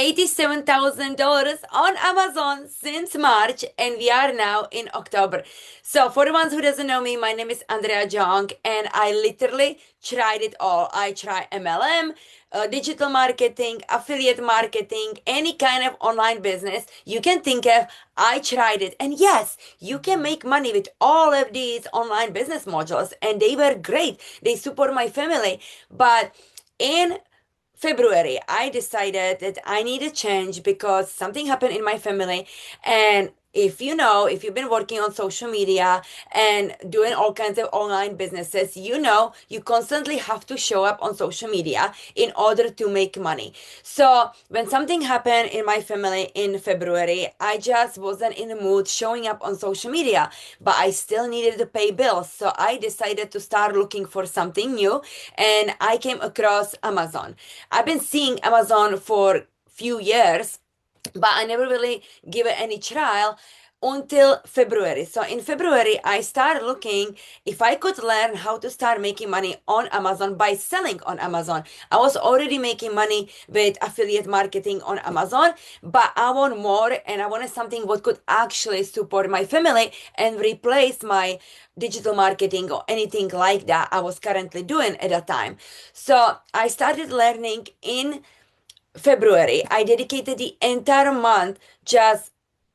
$87,000 on Amazon since March, and we are now in October. So for the ones who doesn't know me, my name is Andrea Jong, and I literally tried it all. I tried MLM, digital marketing, affiliate marketing, any kind of online business you can think of. I tried it. And yes, you can make money with all of these online business modules, and they were great. They support my family. But in February, I decided that I need a change because something happened in my family. And if you've been working on social media and doing all kinds of online businesses, you constantly have to show up on social media in order to make money. So when something happened in my family in February, I just wasn't in the mood showing up on social media, but I still needed to pay bills. So I decided to start looking for something new, and I came across Amazon. I've been seeing Amazon for few years, but I never really give it any trial until February. So in February, I started looking if I could learn how to start making money on Amazon by selling on Amazon. I was already making money with affiliate marketing on Amazon, but I want more, and I wanted something what could actually support my family and replace my digital marketing or anything like that I was currently doing at that time. So I started learning in February. I dedicated the entire month just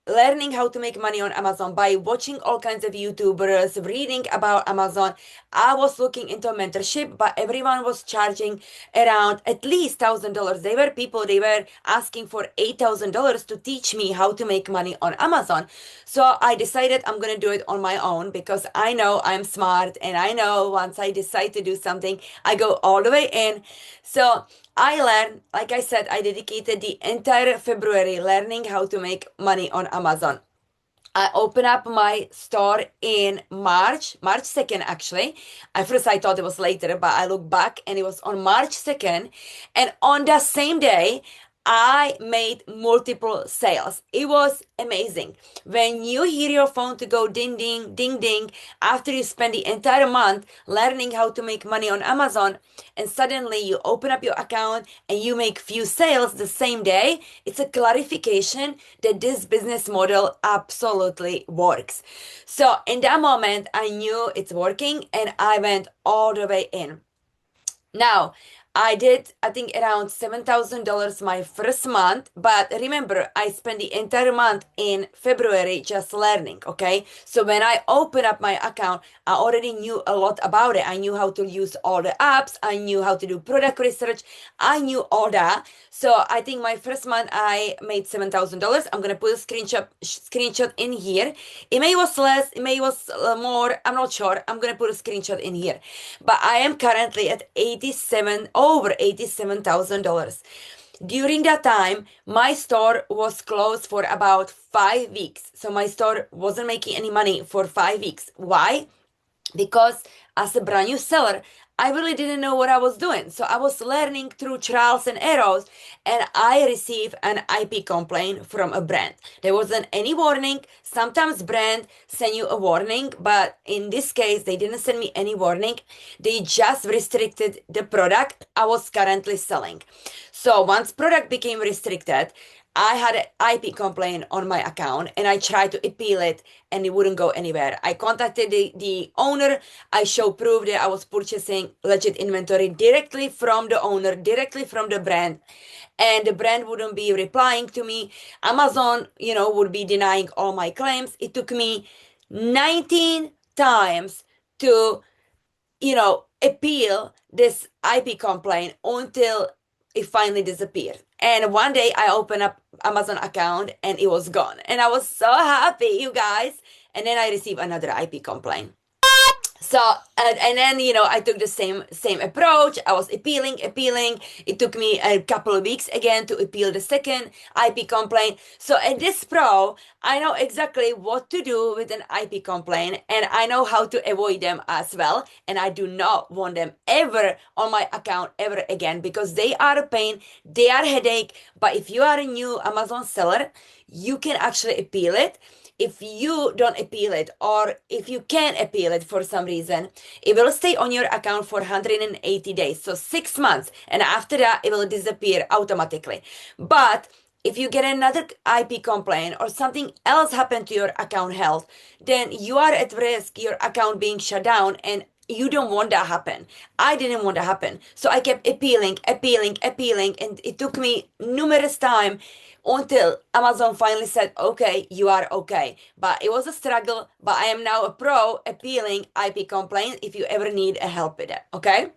learning how to make money on Amazon by watching all kinds of YouTubers, reading about Amazon. I was looking into mentorship, but everyone was charging around at least $1,000. They were people, they were asking for $8,000 to teach me how to make money on Amazon. So I decided I'm going to do it on my own because I know I'm smart, and I know once I decide to do something, I go all the way in. So I learned, like I said, I dedicated the entire February learning how to make money on Amazon. I opened up my store in March 2nd, actually. At first, I thought it was later, but I looked back and it was on March 2nd. And on that same day, I made multiple sales. It was amazing. When you hear your phone to go ding, ding, ding, ding, after you spend the entire month learning how to make money on Amazon, and suddenly you open up your account and you make few sales the same day, it's a clarification that this business model absolutely works. So in that moment, I knew it's working, and I went all the way in. Now, I did, I think, around $7,000 my first month, but remember, I spent the entire month in February just learning, okay? So when I opened up my account, I already knew a lot about it. I knew how to use all the apps, I knew how to do product research, I knew all that. So I think my first month I made $7,000. I'm gonna put a screenshot in here. It may was less, it may was more, I'm not sure. I'm gonna put a screenshot in here. But I am currently at over $87,000. During that time, my store was closed for about 5 weeks. So my store wasn't making any money for 5 weeks. Why? Because as a brand new seller, I really didn't know what I was doing. So I was learning through trials and errors, and I received an IP complaint from a brand. There wasn't any warning. Sometimes brand send you a warning, but in this case, they didn't send me any warning. They just restricted the product I was currently selling. So once product became restricted, I had an IP complaint on my account, and I tried to appeal it, and it wouldn't go anywhere. I contacted the owner. I showed proof that I was purchasing legit inventory directly from the owner, directly from the brand, and the brand wouldn't be replying to me. Amazon, would be denying all my claims. It took me 19 times to appeal this IP complaint until it finally disappeared. And one day I opened up Amazon account and it was gone. And I was so happy, you guys. And then I received another IP complaint. So and then I took the same approach. I was appealing. It took me a couple of weeks again to appeal the second IP complaint. So at this pro, I know exactly what to do with an IP complaint, and I know how to avoid them as well. And I do not want them ever on my account ever again, because they are a pain, they are a headache. But if you are a new Amazon seller, you can actually appeal it. if you don't appeal it, or if you can't appeal it for some reason, it will stay on your account for 180 days, so 6 months, and after that it will disappear automatically. But if you get another IP complaint or something else happened to your account health, then you are at risk your account being shut down, and you don't want that happen. I didn't want that happen. So I kept appealing, and it took me numerous time until Amazon finally said, okay, you are okay. But it was a struggle, but I am now a pro appealing IP complaints if you ever need a help with it, okay?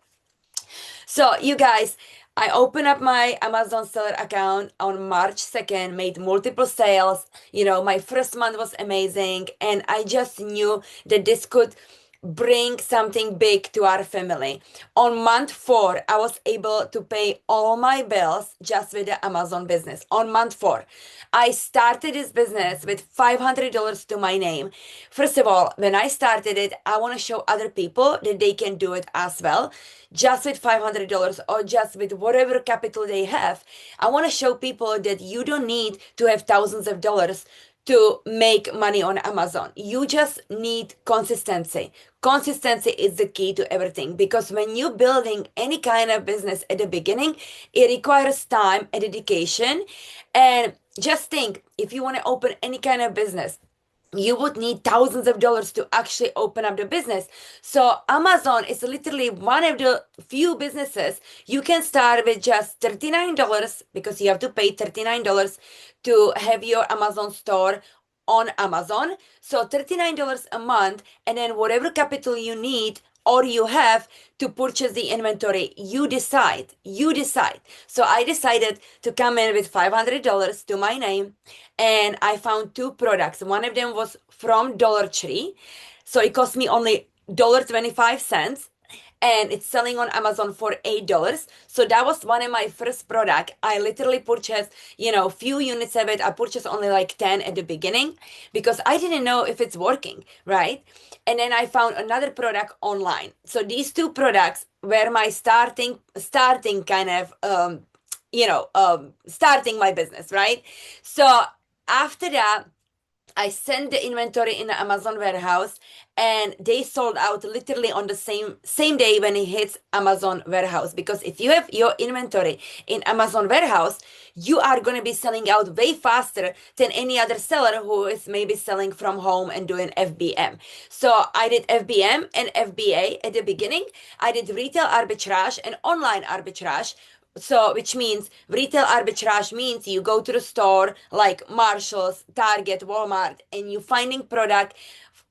So you guys, I opened up my Amazon seller account on March 2nd, made multiple sales. My first month was amazing, and I just knew that this could bring something big to our family. On month 4, I was able to pay all my bills just with the Amazon business. On month 4, I started this business with $500 to my name. First of all, when I started it, I want to show other people that they can do it as well, just with $500 or just with whatever capital they have. I want to show people that you don't need to have thousands of dollars to make money on Amazon. You just need consistency. Consistency is the key to everything, because when you're building any kind of business at the beginning, it requires time and dedication. And just think, if you want to open any kind of business, you would need thousands of dollars to actually open up the business. So Amazon is literally one of the few businesses you can start with just $39, because you have to pay $39 to have your Amazon store on Amazon. So $39 a month, and then whatever capital you need or you have to purchase the inventory, you decide. So I decided to come in with $500 to my name, and I found 2 products. One of them was from Dollar Tree, so it cost me only $1.25, and it's selling on Amazon for $8. So that was one of my first product. I literally purchased, few units of it. I purchased only like 10 at the beginning because I didn't know if it's working, right? And then I found another product online. So these 2 products were my starting kind of, starting my business, right? So after that, I sent the inventory in the Amazon warehouse, and they sold out literally on the same day when it hits Amazon warehouse. Because if you have your inventory in Amazon warehouse, you are going to be selling out way faster than any other seller who is maybe selling from home and doing FBM. So I did FBM and FBA at the beginning. I did retail arbitrage and online arbitrage. So, which means retail arbitrage means you go to the store like Marshall's, Target, Walmart, and you finding product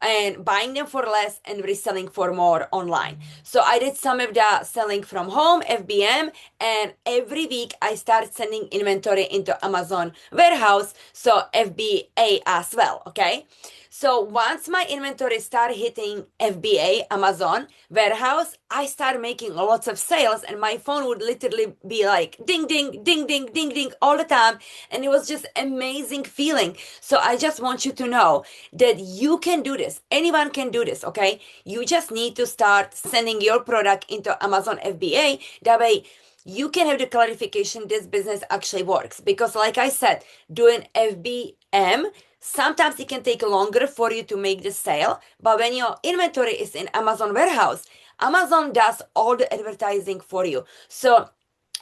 and buying them for less and reselling for more online. So I did some of that selling from home, FBM, and every week I start sending inventory into Amazon warehouse, so FBA as well, okay? So once my inventory start hitting FBA, Amazon warehouse, I start making lots of sales, and my phone would literally be like ding, ding, ding, ding, ding, ding all the time. And it was just amazing feeling. So I just want you to know that you can do this. Anyone can do this, okay? You just need to start sending your product into Amazon FBA. That way, you can have the clarification this business actually works. Because like I said, doing FBM, sometimes it can take longer for you to make the sale, but when your inventory is in Amazon warehouse, Amazon does all the advertising for you. So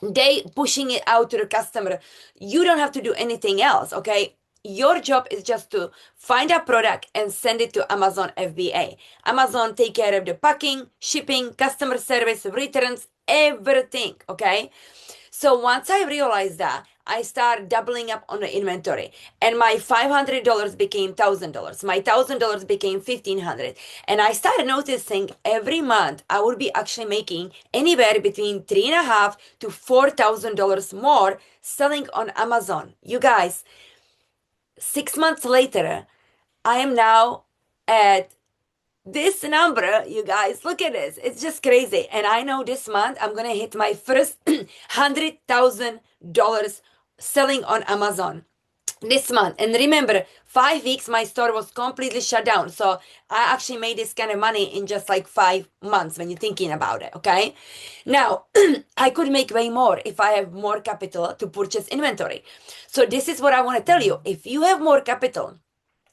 they pushing it out to the customer. You don't have to do anything else, okay? Your job is just to find a product and send it to Amazon FBA. Amazon take care of the packing, shipping, customer service, returns, everything, okay? So once I realized that, I start doubling up on the inventory, and my $500 became $1,000. My $1,000 became $1,500. And I started noticing every month I would be actually making anywhere between $3,500 to $4,000 more selling on Amazon. You guys, 6 months later, I am now at this number. You guys, look at this. It's just crazy. And I know this month I'm going to hit my first $100,000 selling on Amazon this month. And remember, 5 weeks my store was completely shut down. So I actually made this kind of money in just like 5 months when you're thinking about it, okay? Now, I could make way more if I have more capital to purchase inventory. So this is what I want to tell you. If you have more capital,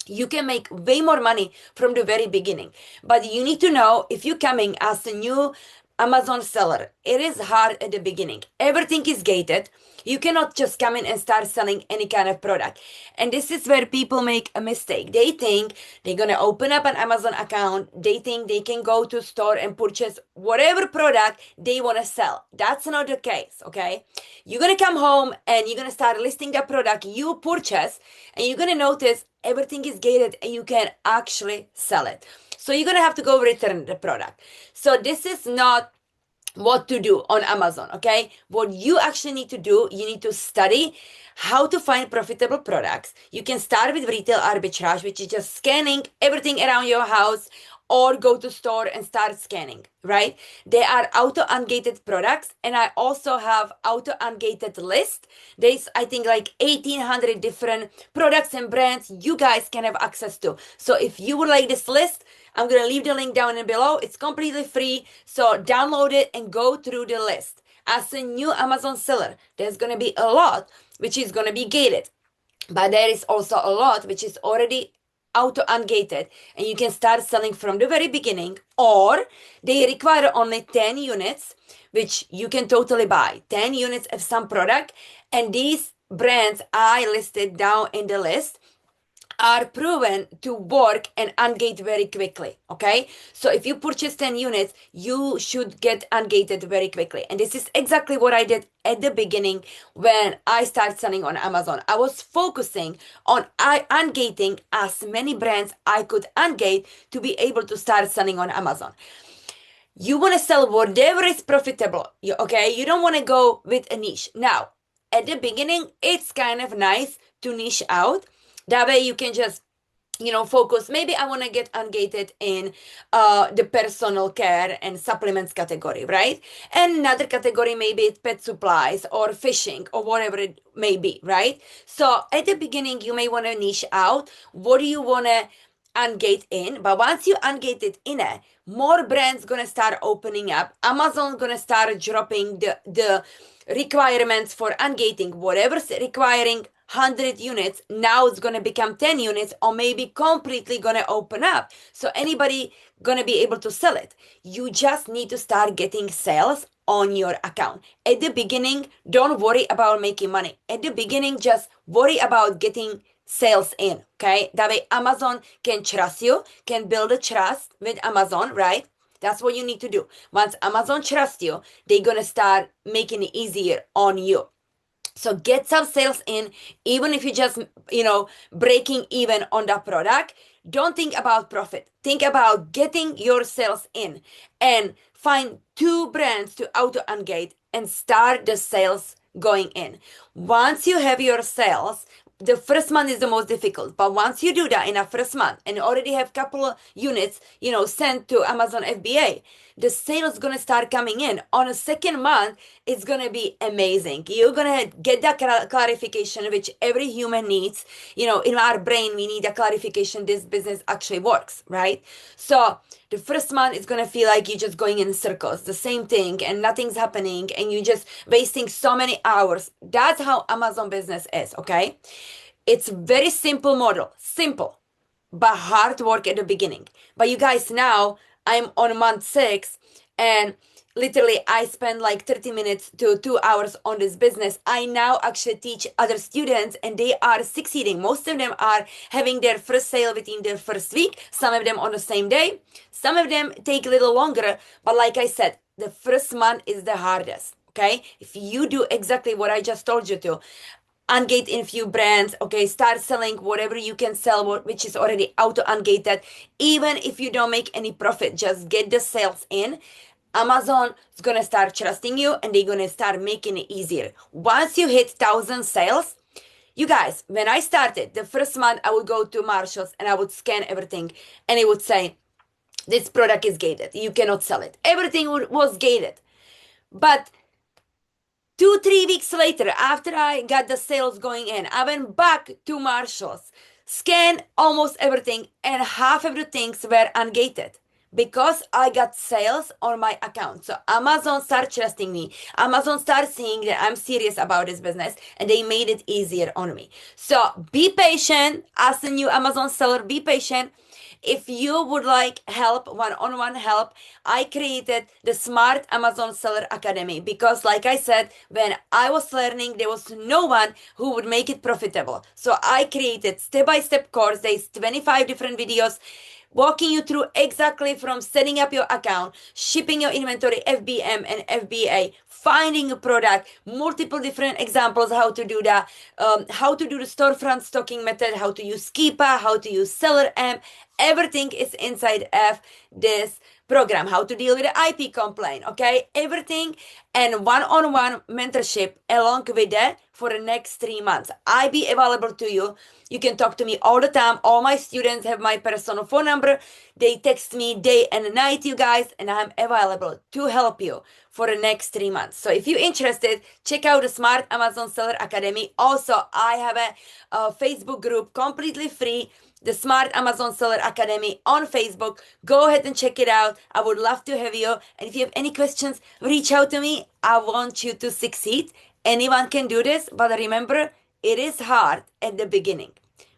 you can make way more money from the very beginning. But you need to know, if you're coming as a new Amazon seller, it is hard at the beginning. Everything is gated. You cannot just come in and start selling any kind of product. And this is where people make a mistake. They think they're going to open up an Amazon account. They think they can go to store and purchase whatever product they want to sell. That's not the case, okay? You're going to come home and you're going to start listing the product you purchase, and you're going to notice everything is gated and you can actually sell it. So you're going to have to go return the product. So this is not what to do on Amazon, okay? What you actually need to do, you need to study how to find profitable products. You can start with retail arbitrage, which is just scanning everything around your house, or go to store and start scanning, right? They are auto ungated products, and I also have auto ungated list. There's, I think, like 1,800 different products and brands you guys can have access to. So if you would like this list, I'm going to leave the link down below. It's completely free. So download it and go through the list. As a new Amazon seller, there's going to be a lot which is going to be gated. But there is also a lot which is already auto ungated, and you can start selling from the very beginning, or they require only 10 units, which you can totally buy 10 units of some product. And these brands I listed down in the list are proven to work and ungate very quickly, okay? So if you purchase 10 units, you should get ungated very quickly. And this is exactly what I did at the beginning when I started selling on Amazon. I was focusing on ungating as many brands I could ungate to be able to start selling on Amazon. You want to sell whatever is profitable, okay? You don't want to go with a niche. Now, at the beginning, it's kind of nice to niche out. That way you can just, focus. Maybe I want to get ungated in the personal care and supplements category, right? And another category, maybe it's pet supplies or fishing or whatever it may be, right? So at the beginning, you may want to niche out. What do you want to ungate in? But once you ungate it in it, more brands gonna start opening up. Amazon's gonna start dropping the requirements for ungating. Whatever's requiring 100 units, now it's gonna become 10 units, or maybe completely gonna open up. So anybody gonna be able to sell it. You just need to start getting sales on your account. At the beginning, don't worry about making money. At the beginning, just worry about getting sales in, okay? That way Amazon can trust you, can build a trust with Amazon, right? That's what you need to do. Once Amazon trusts you, they're gonna start making it easier on you. So get some sales in, even if you just, breaking even on that product. Don't think about profit. Think about getting your sales in, and find 2 brands to auto ungate and start the sales going in. Once you have your sales, the first month is the most difficult, but once you do that in a first month and already have couple of units, sent to Amazon FBA, the sales gonna start coming in. On a second month, it's gonna be amazing. You're gonna get that clarification which every human needs. In our brain, we need a clarification this business actually works, right? So the first month is gonna feel like you're just going in circles, the same thing, and nothing's happening, and you're just wasting so many hours. That's how Amazon business is, okay? It's very simple model, simple, but hard work at the beginning. But you guys, now I'm on month 6, and literally I spend like 30 minutes to 2 hours on this business. I now actually teach other students, and they are succeeding. Most of them are having their first sale within their first week, some of them on the same day, some of them take a little longer. But like I said, the first month is the hardest, okay? If you do exactly what I just told you to, ungate in few brands, okay, start selling whatever you can sell, which is already auto ungated. Even if you don't make any profit, just get the sales in. Amazon is gonna start trusting you, and they're gonna start making it easier. Once you hit 1,000 sales, you guys, when I started the first month, I would go to Marshalls and I would scan everything, and it would say, this product is gated, you cannot sell it. Everything was gated. But 2-3 weeks later, after I got the sales going in, I went back to Marshalls, scanned almost everything, and half of the things were ungated. because I got sales on my account. So Amazon started trusting me. Amazon started seeing that I'm serious about this business, and they made it easier on me. So be patient. As a new Amazon seller, be patient. If you would like help, one-on-one help, I created the Smart Amazon Seller Academy because, like I said, when I was learning, there was no one who would make it profitable. So I created step-by-step course. There's 25 different videos walking you through exactly from setting up your account, shipping your inventory, FBM and FBA, finding a product, multiple different examples how to do that, how to do the storefront stocking method, how to use Keepa, how to use Seller Amp. Everything is inside of this program. How to deal with the IP complaint, okay? Everything, and one-on-one mentorship along with that for the next 3 months. I be available to you. You can talk to me all the time. All my students have my personal phone number. They text me day and night, you guys, and I'm available to help you for the next 3 months. So if you're interested, check out the Smart Amazon Seller Academy. Also, I have a Facebook group completely free, the Smart Amazon Seller Academy on Facebook. Go ahead and check it out. I would love to have you. And if you have any questions, reach out to me. I want you to succeed. Anyone can do this, but remember, it is hard at the beginning,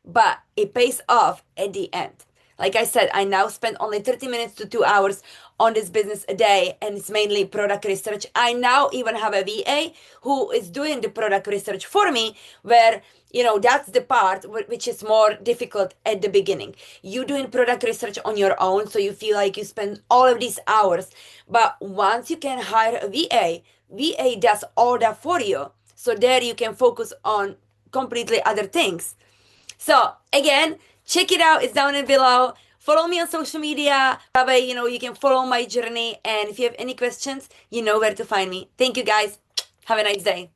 but it pays off at the end. Like I said, I now spend only 30 minutes to 2 hours on this business a day, and it's mainly product research. I now even have a VA who is doing the product research for me, where that's the part which is more difficult at the beginning. You doing product research on your own, so you feel like you spend all of these hours. But once you can hire a VA does all that for you. So there you can focus on completely other things. So again, check it out. It's down in below. Follow me on social media. That way, you can follow my journey. And if you have any questions, you know where to find me. Thank you, guys. Have a nice day.